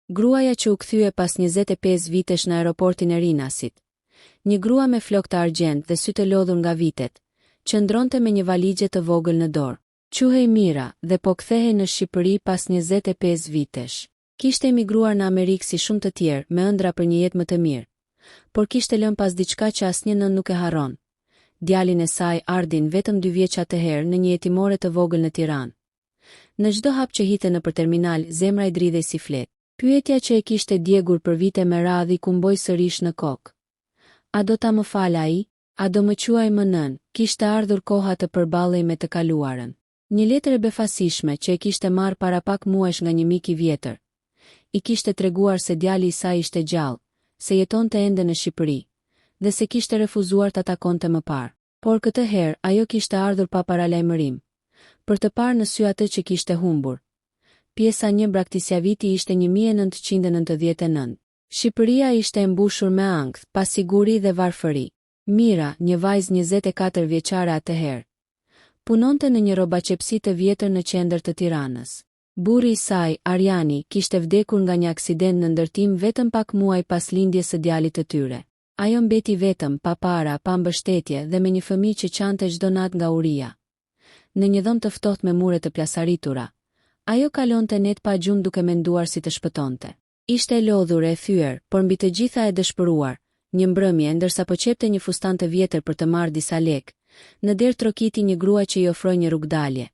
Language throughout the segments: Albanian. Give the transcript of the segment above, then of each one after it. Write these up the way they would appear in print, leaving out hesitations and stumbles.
Gruaja që u kthye pas 25 vitesh në aeroportin e Rinasit. Një grua me flokë të argjend dhe sy të lodhur nga vitet, qëndronte me një valixhe të vogël në dorë. Quhej Mira dhe po kthehej në Shqipëri pas 25 vitesh. Kishte emigruar në Amerikë si shumë të tjerë, me ëndra për një jetë më të mirë, por kishte lënë pas diçka që asnjë nën nuk e harron. Djalin e saj, Ardin, vetëm 2 vjeç atëherë në një jetimore të vogël në Tiranë. Në çdo hap që hite nëpër terminal, zemra i dridhej si fletë. Pyetja që e kishte djegur për vite me radhë i kumboi sërish në kokë. A do ta më fal ai? A do më quaj më nën? Kishte ardhur koha të përballej me të kaluarën. Një letër e befasishme që e kishte marrë para pak muajsh nga një mik i vjetër. I kishte treguar se djali i saj ishte gjallë, se jetonte ende në Shqipëri, dhe se kishte refuzuar ta takonte më parë. Por këtë herë ajo kishte ardhur pa paralajmërim, për të parë në sy atë që kishte humbur. Pjesa 1 Braktisjaviti ishte 1999. Shqipëria ishte e mbushur me ankth, pasiguri dhe varfëri. Mira, një vajzë 24 vjeçare atëherë, punonte në një rrobaqepsi të vjetër në qendër të Tiranës. Burri i saj, Arjani, kishte vdekur nga një aksident në ndërtim vetëm pak muaj pas lindjes së djalit të tyre. Ajo mbeti vetëm, pa para, pa mbështetje dhe me një fëmijë që qante çdo natë nga uria. Në një dhomë të ftohtë me mure të plasaritura, ajo kalonte net pa gjumë duke menduar si të shpëtonte. Ishte e lodhur e thyer, por mbi të gjitha e dëshpëruar. Një mbrëmje, ndërsa po qepte një fustan të vjetër për të marrë disa lekë, në derë trokiti një grua që i ofroi një rrugdalje.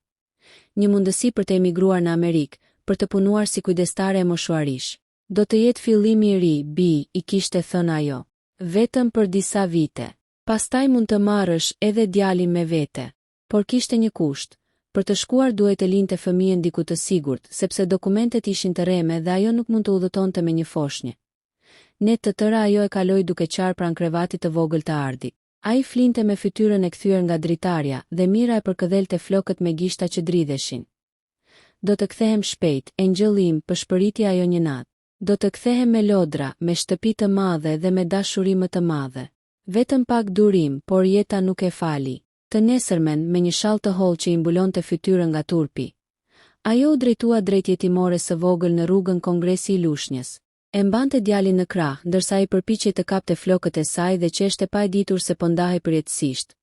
Një mundësi për të emigruar në Amerikë, për të punuar si kujdestare e moshuarish. Do të jetë fillimi i ri, bi, i kishte thënë ajo. Vetëm për disa vite. Pastaj mund të marrësh edhe djalin me vete. Por kishte një kusht. Për të shkuar duhet të linte fëmijën diku të sigurt, sepse dokumentet ishin të rreme dhe ajo nuk mund të udhëtonte me një foshnjë. Net të tëra ajo e kaloi duke qarë pranë krevatit të vogël të Ardit. Ai flinte me fytyrën e kthyer nga dritarja dhe Mira e përkëdhelte flokët me gishta që dridheshin. Do të kthehem shpejt, engjëllim, përshpëriti ajo një natë. Do të kthehem me lodra, me shtëpi të madhe dhe me dashuri më të madhe. Vetëm pak durim, por jeta nuk e fali. Të nesërmen, me një shall të hollë që i mbulonte fytyrën nga turpi, ajo u drejtua drejt jetimores së vogël në rrugën Kongresi i Lushnjës. E mbante djalin në krah, ndërsa i përpiqej të kapte flokët e saj dhe qeshte pa e ditur se po ndahej përjetësisht.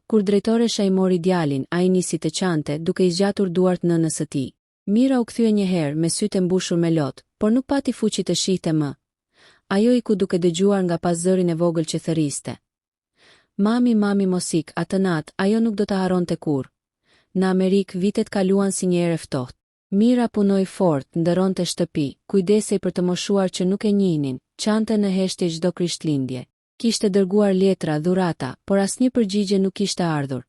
Kur drejtoresha i mori djalin, ai nisi të qante, duke i zgjatur duart nënës së tij. Mira u kthye një herë me sytë e mbushur me lot, por nuk pati fuqi të shihte më. Ajo iku duke dëgjuar nga pas zërin e vogël që thëriste. Mami mosik, atë natë, ajo nuk do të harronte kurrë. Në Amerikë vitet kaluan si një erë ftohtë. Mira punoi fort, ndëronte shtëpi, kujdesej për të moshuar që nuk e njihnin, qante në heshtje çdo Krishtlindje. Kishte dërguar letra, dhurata, por asnjë përgjigje nuk kishte ardhur.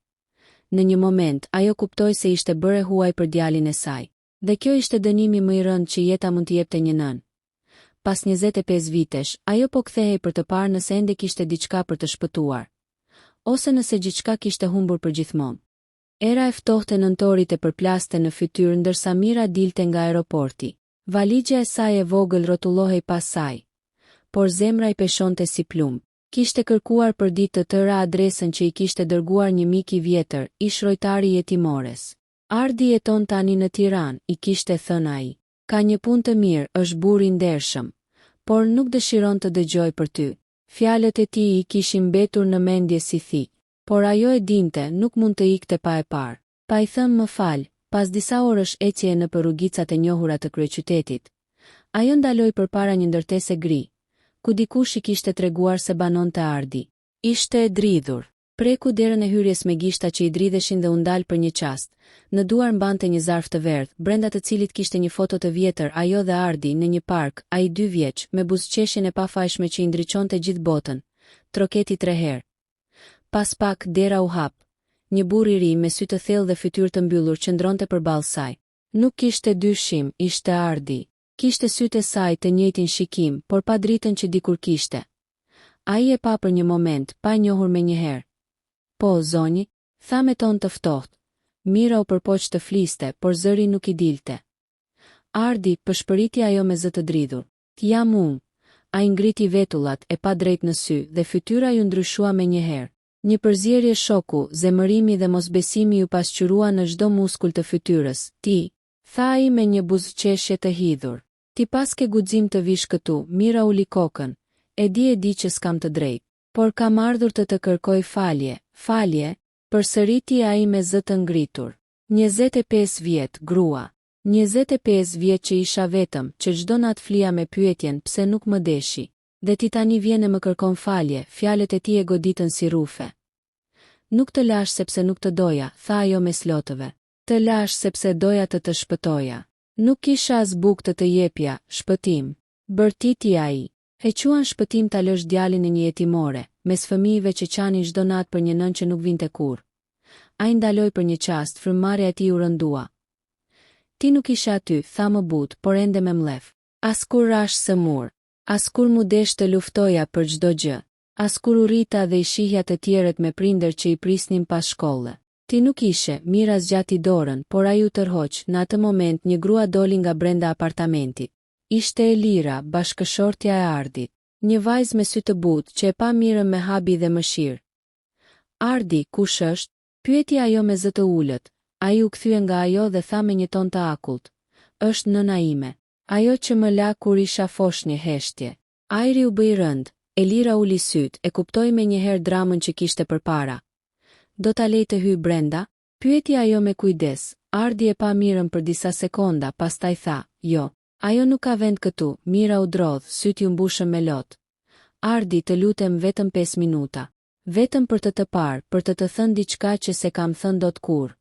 Në një moment, ajo kuptoi se ishte bërë huaj për djalin e saj. Dhe kjo ishte dënimi më i rëndë që jeta mund t'i jepte një nën. Pas 25 vitesh, ajo po kthehej për të parë nëse ende kishte diçka për të shpëtuar, ose nëse gjithçka kishte humbur përgjithmonë. Era e ftohtë e nëntorit e përplaste në fytyrë ndërsa Mira dilte nga aeroporti. Valixha e saj e vogël rrotullohej pas saj, por zemra i peshonte si plumb. Kishte kërkuar për ditë të tëra adresën që i kishte dërguar një mik i vjetër, ish rojtari i jetimores. Ardi jeton tani në Tiranë, i kishte thënë ai. Ka një punë të mirë, është burr i ndershëm, por nuk dëshiron të dëgjoj për ty. Fjalët e tij i kishin mbetur në mendje si thik, por ajo e dinte nuk mund të ikte pa e parë. Pa i thënë më fal, pas disa orësh ecjeje në rrugicat e njohura të kryeqytetit, ajo ndaloi përpara një ndërtese gri, ku dikush i kishte treguar se banonte Ardi. Ishte e dridhur. Preku derën e hyrjes me gishta që i dridheshin dhe u ndal për një çast. Në duar mbante një zarf të verdh, brenda të cilit kishte një foto të vjetër, ajo dhe Ardi në një park, ai 2 vjeç, me buzëqeshjen e pafajshme që i ndriçonte gjithë botën. Troketi 3 herë. Pas pak dera u hap. Një burr i ri me sy të thellë dhe fytyrë të mbyllur qëndronte përballë saj. Nuk kishte dyshim, ishte Ardi. Kishte sytë e saj të njëjtin shikim, por pa dritën që dikur kishte. Ai e pa për një moment, pa njohur menjëherë. Po, zoni, tha me ton të ftohtë. Mira u përpoq të fliste, por zëri nuk i dilte. Ardi, përshpëriti ajo me zë të dridhur. Jam unë. Ai ngriti vetullat, e pa drejt në sy, dhe fytyra ju ndryshua menjëherë. Një përzierje shoku, zemërimi dhe mosbesimi ju pasqyrua në çdo muskull të fytyrës. Ti, tha ai me një buzëqeshje të hidhur. Ti pas ke guxim të vish këtu, Mira uli kokën, e di që s'kam të drejtë, por kam ardhur të kërkoj falje, përsëriti ai me zë të ngritur. 25 vjet, grua. 25 vjet që isha vetëm, që çdo natë flija me pyetjen pse nuk më deshi. Dhe ti tani vjen e më kërkon falje, fjalët e tij e goditën si rufe. Nuk të lash sepse nuk të doja, tha ajo me slotëve. Të lash sepse doja të shpëtoja. Nuk kisha as bukë të jepja, shpëtim. Bërtiti ai. E quan shpëtim ta lësh djalin e një jetimore, mes fëmijëve që qanin çdo natë për një nën që nuk vinte kurrë. Ai ndaloi për një çast, frymëmarrja e tij u rëndua. Ti nuk ishe aty, tha më but, por ende me mlef. Askur rash së mur. Askur mu desh të luftoja për çdo gjë. Askur u rrita dhe i shihja të tjerët me prindër që i prisnin pas shkolle. Ti nuk ishe, Mira zgjati dorën, por ai u tërhoq. Në atë moment një grua doli nga brenda apartamentit. Ishte Elira, bashkëshortja e Ardit. Një vajzë me sy të butë që e pa Mirën me habi dhe mëshirë. Ardi, kush është? Pyeti ajo me zë të ulët. Ai u kthye nga ajo dhe tha me një ton të akullt. Është nëna ime. Ajo që më la kur isha fosh një heshtje. Ajri u bëi rënd. Elira uli syt, e kuptoi me njëherë dramën që kishte përpara. Do ta lej të hyj brenda? Pyeti ajo me kujdes. Ardi e pa Mirën për disa sekonda, pastaj tha, jo. Ajo nuk ka vend këtu. Mira u drodh, syti u mbushën me lot. Ardi, të lutem vetëm 5 minuta. Vetëm për të parë, për të thënë diçka që se kam thënë dot kur.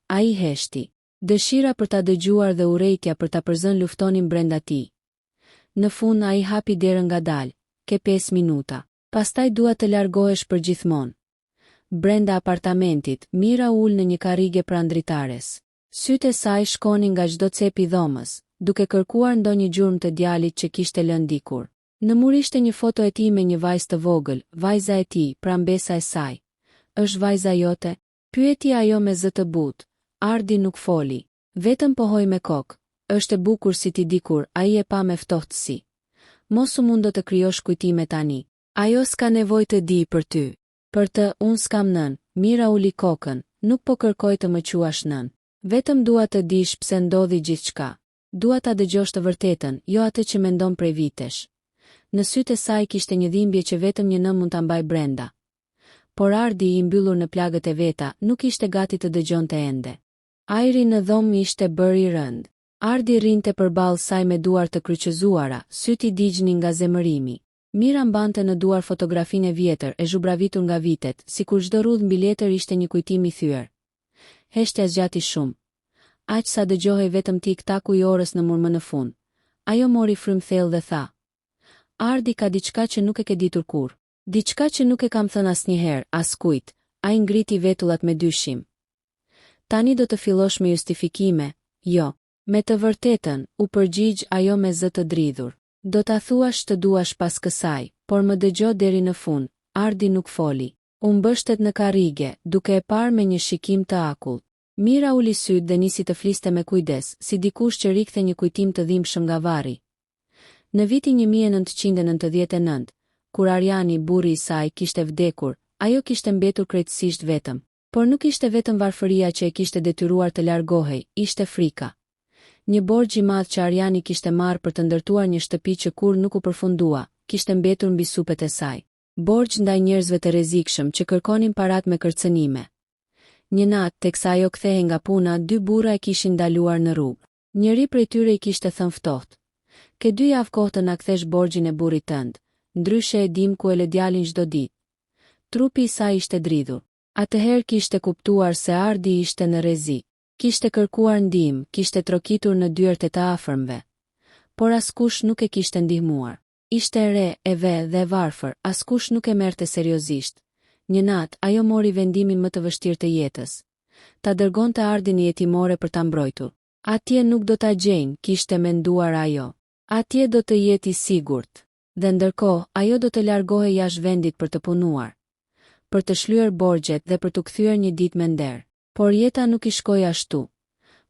Ai heshti. Dëshira për ta dëgjuar dhe urrejtja për ta përzën luftonin brenda tij. Në fund ai hapi derën ngadalë. Ke 5 minuta. Pastaj dua të largohesh për gjithmonë. Brenda apartamentit, Mira ul në një karrige pranë dritares. Sytë e saj shkonin nga çdo cep i dhomës, duke kërkuar ndonjë gjurmë të djalit që kishte lënë dikur. Në mur ishte një foto e tij me një vajzë të vogël, vajza e tij, pra mbesa e saj. Është vajza jote? Pyeti ajo me zë të butë. Ardi nuk foli, vetëm pohoi me kokë. Është e bukur si ti dikur, ai e pa me ftohtësi. Mos u mundo të krijosh kujtime tani. Ajo s'ka nevojë të di për ty. Për të, unë s'kam nën. Mira uli kokën, nuk po kërkoj të më quash nën. Vetëm dua të dish pse ndodhi gjithçka. Dua ta dëgjosh të vërtetën, jo atë që mendon prej vitesh. Në sytë e saj kishte një dhimbje që vetëm një nën mund ta mbaj brenda. Por Ardi, i mbyllur në plagët e veta, nuk ishte gati të dëgjonte ende. Ajri në dhomë ishte bërë i rënd. Ardi rrinte përballë saj me duar të kryqëzuara, syti digjnin nga zemërimi. Mira mbante në duar fotografinë e vjetër e zhubravitur nga vitet, sikur çdo rrudhë mbi letër ishte një kujtim i thyer. Heshtja zgjati shumë. Aq sa dëgjohej vetëm tik-taku i orës në mur më në fund. Ajo mori frymë thellë dhe tha: Ardi ka diçka që nuk e ke ditur kurrë. Diçka që nuk e kam thënë asnjëherë, askujt. Ai ngriti vetullat me dyshim. Tani do të fillosh me justifikime? Jo. Me të vërtetën, u përgjigj ajo me zë të dridhur. Do ta thuash të duash pas kësaj, por më dëgjo deri në fund. Ardi nuk foli. U mbështet në karrige, duke e parë me një shikim të akullt. Mira uli syt dhe nisi të fliste me kujdes, si dikush që rikthej një kujtim të dhimbshëm nga varri. Në vitin 1999, kur Arjani, burri i saj, kishte vdekur, ajo kishte mbetur krejtësisht vetëm. Por nuk ishte vetëm varfëria që e kishte detyruar të largohej, ishte frika. Një borxh i madh që Arjani kishte marrë për të ndërtuar një shtëpi që kur nuk u përfundua, kishte mbetur mbi supet e saj. Borxh ndaj njerëzve të rrezikshëm që kërkonin parat me kërcënime. Një natë, teksa ajo kthehej nga puna, 2 burra e kishin ndaluar në rrugë. Njëri prej tyre i kishte thënë ftohtë: "Ke 2 javë kohë të na kthesh borxhin e burrit tënd, ndryshe e dim ku e lë djalin çdo ditë." Trupi i saj ishte dridhur. Atëherë kishte kuptuar se Ardi ishte në rrezik. Kishte kërkuar ndihmë, kishte trokitur në dyert e të afërmve. Por askush nuk e kishte ndihmuar. Ishte e re, e ve dhe e varfër, askush nuk e merrte seriozisht. Një natë, ajo mori vendimin më të vështirë të jetës. Ta dërgonte Ardin në jetimore për ta mbrojtur. Atje nuk do ta gjejnë, kishte menduar ajo. Atje do të jetë i sigurt. Dhe ndërkohë, ajo do të largohej jashtë vendit për të punuar, për të shlyer borxhet dhe për të kthyer një ditë me nder. Por jeta nuk i shkoi ashtu.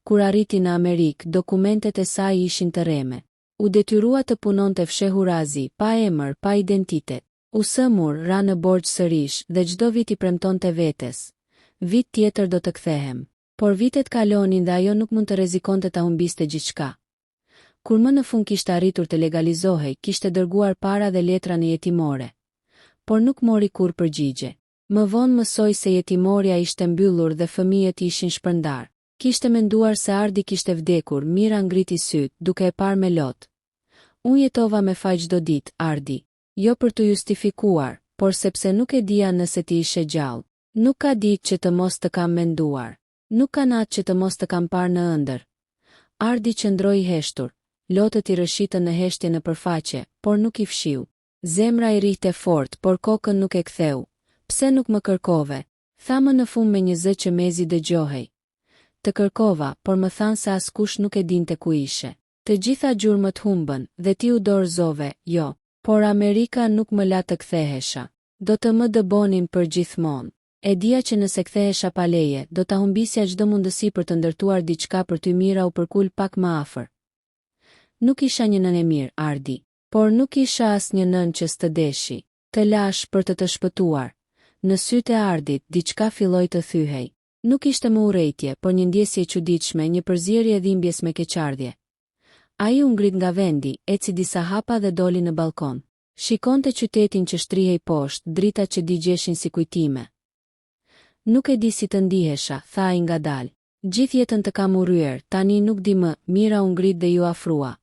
Kur arriti në Amerikë, dokumentet e saj ishin të rreme. U detyrua të punonte fshehur razi, pa emër, pa identitet. U sëmur, ra në borxh sërish dhe çdo vit i premtonte vetes: "Vit tjetër do të kthehem." Por vitet kalonin dhe ajo nuk mund të rrezikonte ta humbiste gjithçka. Kur më në fund kishte arritur të legalizohej, kishte dërguar para dhe letra në jetimore. Por nuk mori kur përgjigje. Më vonë mësoi se jetimorja ishte mbyllur dhe fëmijët ishin shpërndar. Kishte menduar se Ardi kishte vdekur, Mira ngriti syt, duke e parë me lot. Unë jetova me faj çdo ditë, Ardi. Jo për të justifikuar, por sepse nuk e dija nëse ti ishe gjallë. Nuk ka ditë që të mos të kam menduar. Nuk ka natë që të mos të kam parë në ëndër. Ardi qëndroi i heshtur. Lotët i rëshitën në heshtje në përfaqe, por nuk i fshiu. Zemra i rrihte fort, por kokën nuk e ktheu. Pse nuk më kërkove? Thamë në fund me një zë që mezi dëgjohej. Të kërkova, por më thanë se askush nuk e dinte ku ishe. Të gjitha gjurmët humbën, dhe ti u dorëzove, jo. Por Amerika nuk më la të kthehesha. Do të më dëbonin për gjithmonë. E dija që nëse kthehesha pa leje, do ta humbisja çdo mundësi për të ndërtuar diçka për ty. Mira u përkul pak më afër. Nuk isha një nën e mirë, Ardi, por nuk isha as një nën që s'të deshi. Të lash për të shpëtuar. Në sytë e Ardit, diçka filloi të thyhej. Nuk ishte më urrejtje, por një ndjesje e çuditshme, një përzierje e dhimbjes me keqardhje. Ai u ngrit nga vendi, eci disa hapa dhe doli në balkon. Shikonte qytetin që shtrihej poshtë, dritat që digjeshin si kujtime. Nuk e di si të ndihesha, tha ai ngadalë. Gjithë jetën të kam urryer, tani nuk di më. Mira u ngrit dhe ju afrua.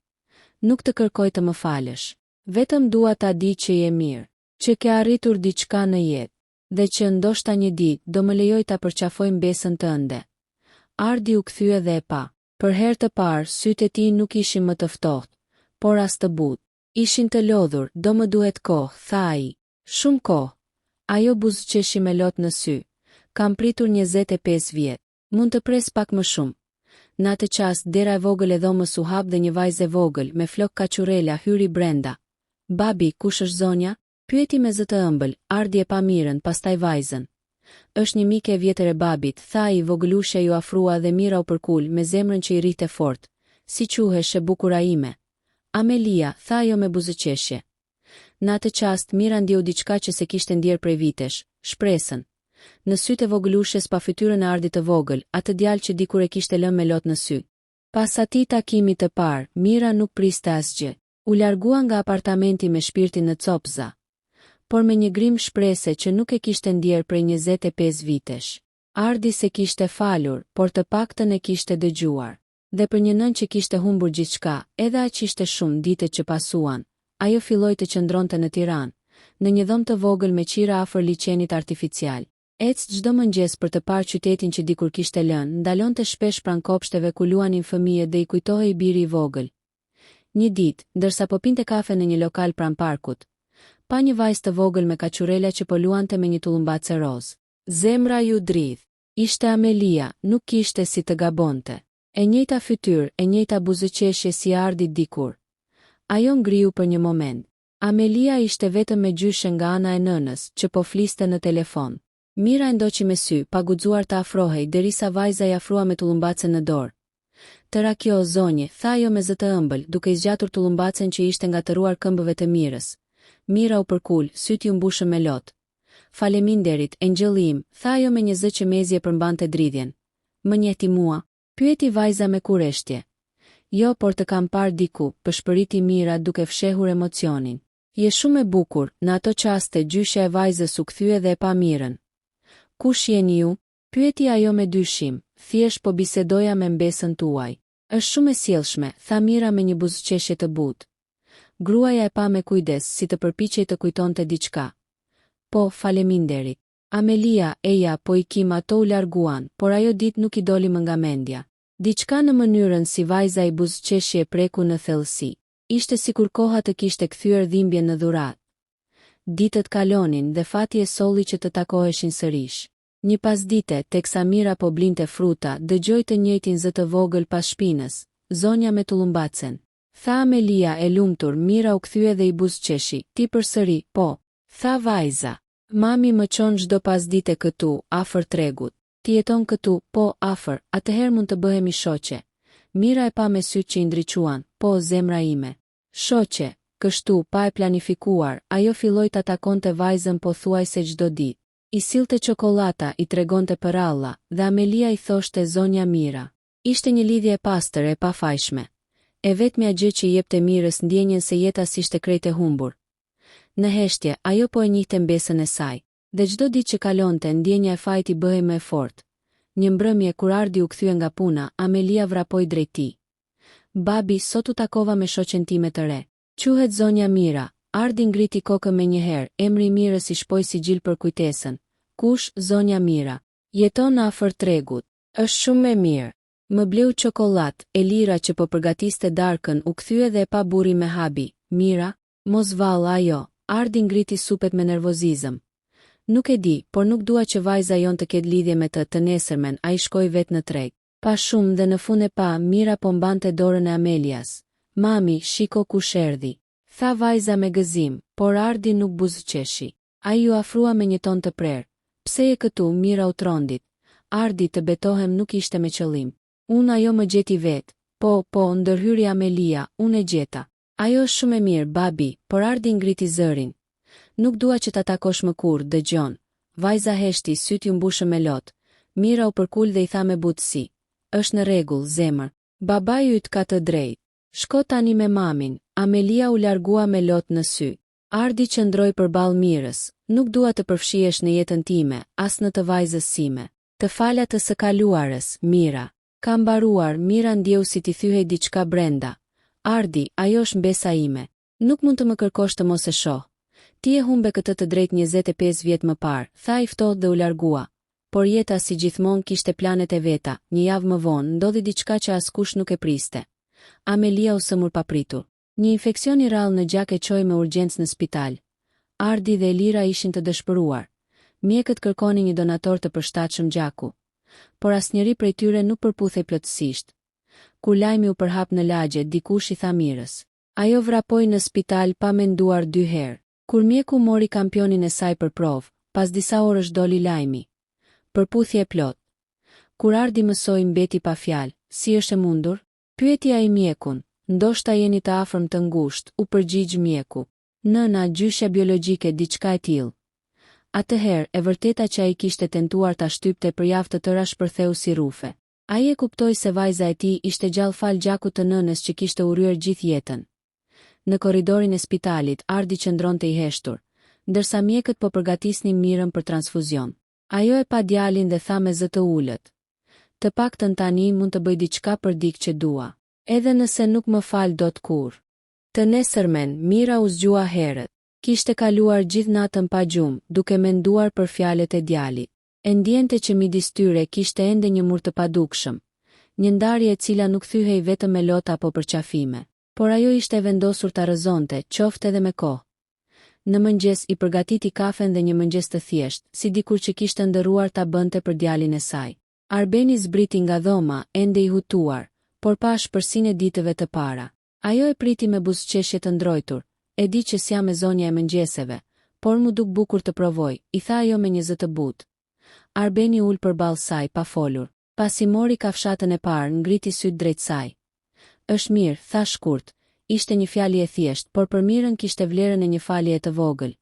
Nuk të kërkoj të më falësh. Vetëm dua ta di që je mirë, që ke arritur diçka në jetë, dhe që ndoshta një ditë do më lejoj ta përqafoj mbesën tënde. Ardi u kthye dhe e pa. Për herë të parë, sytë e tij nuk ishin më të ftohtë, por as të butë. Ishin të lodhur, do më duhet kohë, tha ai. Shumë kohë. Ajo buzëqeshi me lot në sy. Kam pritur 25 vjet. Mund të pres pak më shumë. Në atë çast dera e vogël e dhomës u hap dhe një vajzë e vogël me flok kaçurela hyri brenda. Babi, kush është zonja? Pyeti me zë të ëmbël. Ardi e pa Mirën, pastaj vajzën. Është një mike e vjetër e babit, tha ai. Vogëlushja ju afrua dhe Mira u përkul me zemrën që i rrihte fort. Si quhesh e bukura ime? Amelia, tha ajo me buzëqeshje. Në atë çast Mira ndjeu diçka që se kishte ndjer prej vitesh, shpresën. Në sytë e vogëlushjes pa fytyrën e Ardit të vogël, atë djalë që dikur e kishte lënë me lot në sy. Pas atij takimi të parë, Mira nuk priste asgjë. U largua nga apartamenti me shpirtin në copza, por me një grim shprese që nuk e kishte ndjer prej 25 vitesh. Ardi se kishte falur, por të paktën e kishte dëgjuar. Dhe për një nën që kishte humbur gjithçka, edhe aq ishte shumë ditët që pasuan, ajo filloi të qëndronte në Tiranë, në një dhomë të vogël me qira afër liçenit artificial. Ec çdo mëngjes për të parë qytetin që dikur kishte lënë, ndalonte shpesh pranë kopshteve ku luanin fëmijët dhe i kujtohej biri i vogël. Një ditë, ndërsa po pinte kafe në një lokal pranë parkut, pa një vajzë të vogël me kaçurela që po luante me një tullumbace roz. Zemra ju dridh. Ishte Amelia, nuk kishte si të gabonte. E njëjta fytyrë, e njëjta buzëqeshje si Ardi dikur. Ajo ngriu për një moment. Amelia ishte vetëm me gjyshe nga ana e nënës, që po fliste në telefon. Mira e ndoqi me sy, pa guxuar të afrohej, derisa vajza i afrua me tullumbacen në dorë. Tëra kjo, zonje, tha ajo me zë të ëmbël, duke i zgjatur tullumbacen që ishte ngatëruar këmbëve të Mirës. Mira u përkul, syti u mbushën me lot. Faleminderit, engjëlli im, tha ajo me një zë që mezi e përmbante dridhjen. Më njehti mua? Pyeti vajza me kurreshtje. Jo, por të kam parë diku, përshpëriti Mira duke fshehur emocionin. Je shumë e bukur. Në ato çaste gjyshja e vajzës u kthye dhe e pa Mirën. Kush jeni ju? Pyeti ajo me dyshim. Thjesht po bisedoja me mbesën tuaj. Është shumë e sjellshme, tha Mira me një buzëqeshje të butë. Gruaja e pa me kujdes, si të përpiqej të kujtonte diçka. Po, faleminderit. Amelia, eja, po i kim ato u larguan, por ajo ditë nuk i doli më nga mendja. Diçka në mënyrën si vajza i buzëqeshje e preku në thellësi. Ishte sikur koha të kishte kthyer dhimbjen në dhuratë. Ditët kalonin dhe fati e solli që të takoheshin sërish. Një pasdite, teksa Mira po blinte fruta, dëgjoi të njëjtin zë të vogël pas shpinës. Zonja me tullumbacen. Tha Amelia e lumtur. Mira u kthye dhe i buzëqeshi. Ti përsëri? Po. Tha vajza. Mami më çon çdo pasdite këtu, afër tregut. Ti jeton këtu? Po, afër. Atëherë mund të bëhemi shoqe. Mira e pa me sytë që i ndriçuan. Po, zemra ime. Shoqe. Kështu, pa e planifikuar, ajo filloi ta takonte vajzën pothuajse çdo ditë. I sillte çokolata, i tregonte për alla, dhe Amelia i thoshte zonja Mira. Ishte një lidhje e pastër e pafajshme. E vetmja gjë që jepte Mirës ndjenjen se jeta s'ishte krejt e humbur. Në heshtje, ajo po e njihte mbesën e saj. Dhe çdo ditë që kalonte, ndjenja e fajit i bëhej më e fortë. Një mbrëmje kur Ardi u kthye nga puna, Amelia vrapoi drejt tij. Babi, sot u takova me shoqen time të re. Quhet zonja Mira. Ardi ngriti kokën menjëherë, emri i Mirës i shpoi sigjil për kujtesën. Kush, zonja Mira? Jeton afër tregut. Është shumë e mirë. Më bleu çokollatë, Elira që po përgatiste darkën u kthye dhe e pa burri me habi. Mira? Mos vall ajo. Ardi ngriti supet me nervozizëm. Nuk e di, por nuk dua që vajza jon të ketë lidhje me të nesërmen, ai shkoi vetë në treg. Pa shumë dhe në fund e pa, Mira po mbante dorën e Amelias. Mami, shiko kush erdhi. Tha vajza me gëzim, por Ardi nuk buzëqeshi. Ai ju afrua me një ton të prerë. Pse je këtu, Mira u trondit. Ardi, të betohem, nuk ishte me qëllim. Unë ajo më gjeti vetë. Po, ndërhyri Amelia, unë e gjeta. Ajo është shumë e mirë, babi, por Ardi ngriti zërin. Nuk dua që ta takosh më kurrë, dëgjon. Vajza heshti, sytë ju mbushën me lot. Mira u përkul dhe i tha me butësi. Është në rregull, zemër. Babai yt ka të drejtë. Shko tani me mamin. Amelia u largua me lot në sy. Ardi qëndroi përballë Mirës. Nuk dua të përfshihesh në jetën time, as në të vajzës sime. Të fala të së kaluarës, Mira. Ka mbaruar, Mira ndjeu si t'i thyhej diçka brenda. Ardi, ajo është mbesa ime. Nuk mund të më kërkosh të mos e shoh. Ti e humbe këtë të drejt 25 vjet më parë, tha i ftohtë dhe u largua. Por jeta si gjithmonë kishte planet e veta, një javë më vonë ndodhi diçka që askush nuk e priste. Amelia u sëmur papritur. Një infeksion i rrallë në gjak e çoi me urgjencë në spital. Ardi dhe Elira ishin të dëshpëruar. Mjekët kërkonin një donator të përshtatshëm gjaku. Por asnjëri prej tyre nuk përputhej plotësisht. Kur lajmi u përhap në lagje, dikush i tha Mirës. Ajo vrapoi në spital pa menduar 2 herë. Kur mjeku mori kampionin e saj për provë, pas disa orësh doli lajmi. Përputhje plot. Kur Ardi mësoi mbeti pa fjalë, si është e mundur? Pyeti ai mjekun, ndoshta jeni të afërm të ngushtë, u përgjigj mjeku. Nëna, gjyshja biologjike, diçka e tillë. Atëherë, e vërteta që ai kishte tentuar ta shtypte për javë të tëra shpërtheu si rufe. Ai e kuptoi se vajza e tij ishte gjallë fal gjakut të nënës që kishte urryer gjithë jetën. Në korridorin e spitalit, Ardi qëndronte i heshtur, ndërsa mjekët po përgatisnin Mirën për transfuzion. Ajo e pa djalin dhe tha me zë të ulët. Të paktën tani mund të bëj diçka për dikë që dua, edhe nëse nuk më fal dot kurrë. Të nesërmen, Mira u zgjua herët. Kishte kaluar gjithë natën pa gjumë, duke menduar për fjalët e djalit. E ndjente që midis tyre kishte ende një mur të padukshëm, një ndarje e cila nuk thyhej vetëm me lota apo për qafime, por ajo ishte vendosur ta rrëzonte, qoftë edhe me kohë. Në mëngjes i përgatiti kafen dhe një mëngjes të thjesht, si dikur që kishte ndërruar ta bënte për djalin e saj. Arbeni zbriti nga dhoma, ende i hutuar, por pa shpërsinë e ditëve të para. Ajo e priti me buzëqeshje të ndrojtur. E di që s'jam e zonja e mëngjeseve, por mu duk bukur të provoj, i tha ajo me një zë të butë. Arbeni ul përballë saj pa folur. Pasi mori kafshatën e parë, ngriti syt drejt saj. Është mirë, tha shkurt. Ishte një fjalë e thjeshtë, por për Mirën kishte vlerën e një falje të vogël.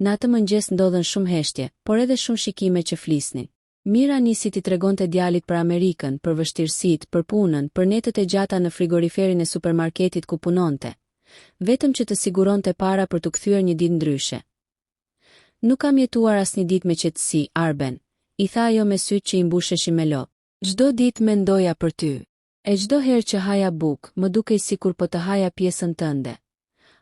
Në atë mëngjes ndodhen shumë heshtje, por edhe shumë shikime që flisnin. Mira nisi t'i tregonte djalit për Amerikën, për vështirësitë, për punën, për netët e gjata në frigoriferin e supermarketit ku punonte. Vetëm që të siguronte para për të kthyer një ditë ndryshe. Nuk kam jetuar asnjë ditë me qetësi, Arben, i tha ajo me sytë që i mbusheshin me lot. Çdo ditë mendoja për ty. E çdo herë që haja buk, më dukej sikur po të haja pjesën tënde.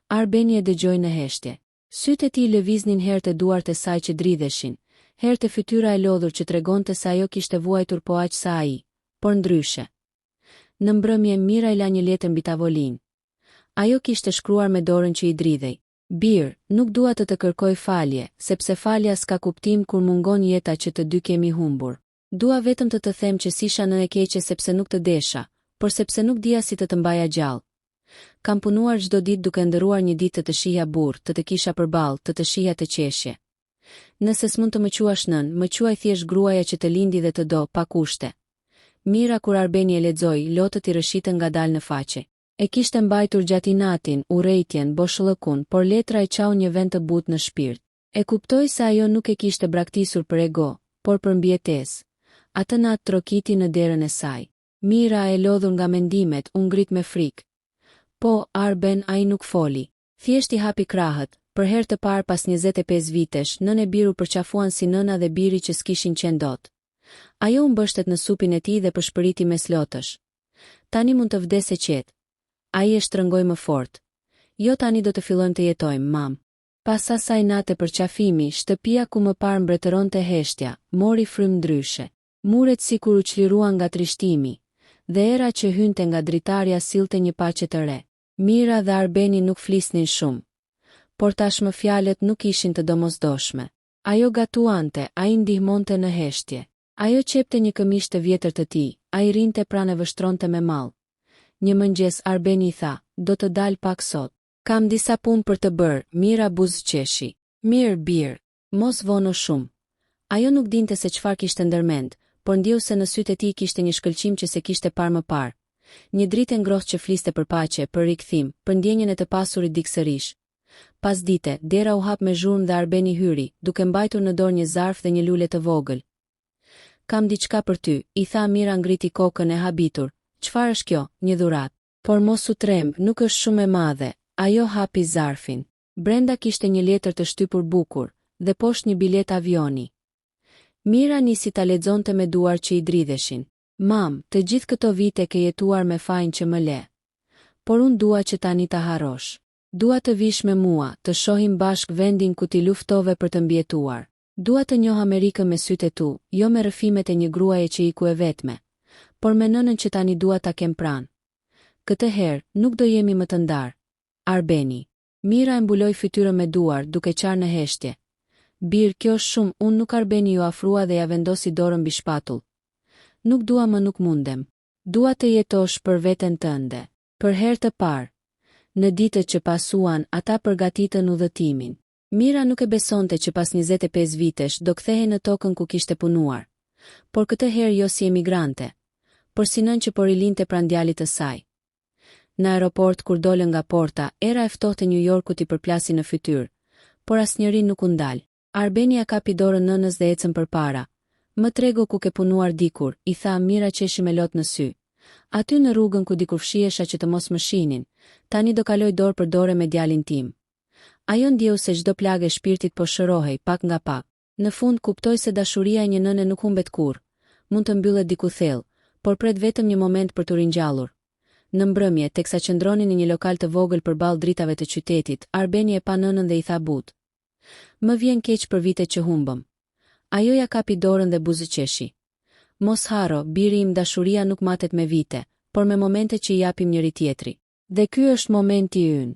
Arbeni e dëgjoi në heshtje. Sytë e tij lëviznin herë të duart e saj që dridheshin, herë të fytyra e lodhur që tregonte se ajo kishte vuajtur po aq sa ai, por ndryshe. Në mbrëmje Mira i la një letër mbi tavolinë. Ajo kishte shkruar me dorën që i dridhej. Bir, nuk dua të kërkoj falje, sepse falja s'ka kuptim kur mungon jeta që të dy kemi humbur. Dua vetëm të them që s'isha në e keqe sepse nuk të desha, por sepse nuk dija si të mbaja gjallë. Kam punuar çdo ditë duke ndëruar një ditë të shihja burr, të kisha përballë, të shihja të qeshje. Nëse s'mund të më quash nën, më quaj thjesht gruaja që të lindi dhe të do, pa kushte. Mira kur Arbeni e lexoi, lotët i rëshitën ngadalë në faqe. E kishte mbajtur gjatë natin, urrejtjen, boshllëkun, por letra e çau një vend të butë në shpirt. E kuptoi se ajo nuk e kishte braktisur për ego, por për mbijetesë. Atë natë trokiti në derën e saj. Mira e lodhur nga mendimet, u ngrit me frikë. Po, Arben ai nuk foli. Thjesht I hapi krahët. Për herë të parë pas 25 vitesh, nënë e biru përqafuan si nëna dhe biri që s'kishin qenë dot. Ajo u mbështet në supin e tij dhe përshpëriti me slotësh. Tani mund të vdesë qetë. Ai e shtrëngoi më fort. Jo tani do të fillojmë të jetojmë, mam. Pas asaj nate përqafimi, shtëpia ku më parë mbretëronte heshtja, mori frymë ndryshe. Muret sikur u çliruan nga trishtimi, dhe era që hynte nga dritarja sillte një paqe të re. Mira dhe Arbeni nuk flisnin shumë, por tashmë fjalët nuk ishin të domosdoshme. Ajo gatuante, ai ndihmonte në heshtje. Ajo qepte një këmishë të vjetër të tij, ai rinte pranë e vështronte me mall. Një mëngjes Arbeni I tha, do të dal pak sot. Kam disa punë për të bërë, Mira buzëqeshi. Mirë, birë, mos vono shumë. Ajo nuk dinte se çfarë kishte ndërmend, por ndjeu se në sytë e tij kishte një shkëlqim që se kishte parë më parë. Një dritë ngrohtë që fliste për paqe, për rikthim, për ndjenjen e të pasurit diksërish. Pas dite, dera u hap me zhurmë dhe Arbeni hyri, duke mbajtur në dorë një zarf dhe një lule të vogël. Kam diçka për ty, I tha Mira ngriti kokën e habitur. Çfarë është kjo? Një dhuratë. Por mos u tremb, nuk është shumë e madhe. Ajo hapi zarfin. Brenda kishte një letër të shtypur bukur, dhe poshtë një bilet avioni. Mira nisi ta lexonte me duar që I dridheshin. Mam, të gjithë këto vite ke jetuar me fajin që më le. Por unë dua që tani ta harrosh. Dua të vish me mua, të shohim bashk vendin ku ti luftove për të mbjetuar. Dua të njoh Amerikën me sytë e tu, jo me rrëfimet e një gruaje që iku e vetme, por me nënën që tani dua ta kem pranë. Këtë herë, nuk do jemi më të ndarë. Arbeni. Mira e mbuloi fytyrën me duar, duke qarë në heshtje. Bir, kjo është shumë, unë nuk. Arbeni ju afrua dhe ja vendosi dorën mbi shpatull. Nuk dua më, nuk mundem. Dua të jetosh për veten tënde. Për herë të parë. Në ditët që pasuan, ata përgatitën udhëtimin. Mira nuk e besonte që pas 25 vitesh do kthehej në tokën ku kishte punuar. Por këtë herë jo si emigrante, por si nën që po rilinte pranë djalit të saj. Në aeroport kur dolën nga porta, era e ftohtë e New Yorkut I përplasi në fytyrë, por asnjëri nuk u ndal. Arbeni ja kapi dorën nënës dhe ecën përpara. Më trego ku ke punuar dikur, I tha Mira qeshi me lot në sy. Aty në rrugën ku dikur fshihesha që të mos më shihnin, tani do kaloj dorë për dorë me djalin tim. Ajo ndjeu se çdo plagë e shpirtit po shërohej pak nga pak. Në fund kuptoi se dashuria e një nëne nuk humbet kurrë. Mund të mbyllet diku thellë, por pret vetëm një moment për të ringjallur. Në mbrëmje, teksa qëndronin në një lokal të vogël përballë dritave të qytetit, Arbeni e pa nënën dhe I tha but. Më vjen keq për vitet që humbëm. Ajo ja kapi dorën dhe buzëqeshi. Mos harro, biri im, dashuria nuk matet me vite, por me momente që I japim njëri tjetri. Dhe ky është momenti ynë.